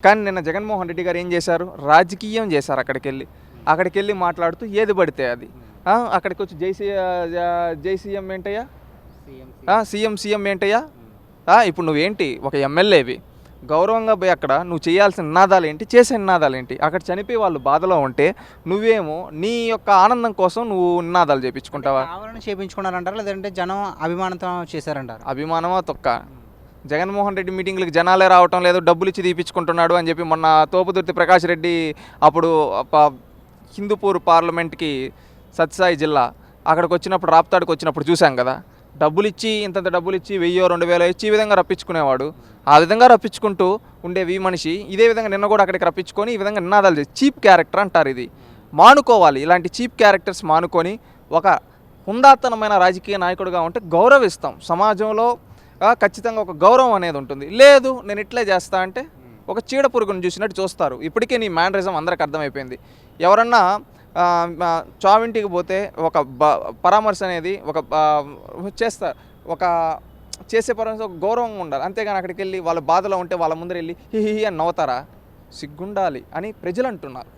కానీ నిన్న జగన్మోహన్ రెడ్డి గారు ఏం చేశారు? రాజకీయం చేశారు అక్కడికెళ్ళి మాట్లాడుతూ ఏది పడితే అది. అక్కడికొచ్చి జై సీఎం ఏంటయ్యా? సీఎం ఏంటయ్యా? ఇప్పుడు నువ్వేంటి ఒక ఎమ్మెల్యేవి, గౌరవంగా పోయి అక్కడ నువ్వు చేయాల్సిన నినాదాలేంటి, చేసే నినాదాలేంటి? అక్కడ చనిపోయి వాళ్ళు బాధలో ఉంటే నువ్వేమో నీ యొక్క ఆనందం కోసం నువ్వు నినాదాలు చేయించుకుంటావా? ఆవరణ చేయించుకున్నారంటారా, లేదంటే జనం అభిమానంతో చేశారంటారు? అభిమానమా తొక్క. జగన్మోహన్ రెడ్డి మీటింగ్లకు జనాలే రావటం లేదు, డబ్బులు ఇచ్చి తీపించుకుంటున్నాడు అని చెప్పి మొన్న తోపుదుర్తి ప్రకాష్ రెడ్డి అప్పుడు హిందూపూర్ పార్లమెంట్కి సత్యసాయి జిల్లా అక్కడికి వచ్చినప్పుడు రాప్తాడుకు వచ్చినప్పుడు చూసాం కదా. డబ్బులు ఇచ్చి ఇంతంత డబ్బులు ఇచ్చి 1000-2000 ఇచ్చి ఈ విధంగా రప్పించుకునేవాడు. ఆ విధంగా రప్పించుకుంటూ ఉండేవి మనిషి ఇదే విధంగా నిన్న కూడా అక్కడికి రప్పించుకొని ఈ విధంగా నినాదాలు చేసి చీప్ క్యారెక్టర్ అంటారు. ఇది మానుకోవాలి. ఇలాంటి చీప్ క్యారెక్టర్స్ మానుకొని ఒక హుందాతనమైన రాజకీయ నాయకుడిగా ఉంటే గౌరవిస్తాం. సమాజంలో ఖచ్చితంగా ఒక గౌరవం అనేది ఉంటుంది. లేదు నేను ఇట్లే చేస్తా అంటే ఒక చీడ పురుగును చూసినట్టు చూస్తారు. ఇప్పటికే నీ మేనరిజం అందరికి అర్థమైపోయింది. ఎవరన్నా చావింటికి పోతే ఒక పరామర్శ అనేది ఒక చేస్తారు. ఒక చేసే పరామర్శ ఒక గౌరవంగా ఉండాలి. అంతేగాని అక్కడికి వెళ్ళి వాళ్ళ బాధలో ఉంటే వాళ్ళ ముందర వెళ్ళి హి అని నవ్వుతారా? సిగ్గుండాలి అని ప్రజలు అంటున్నారు.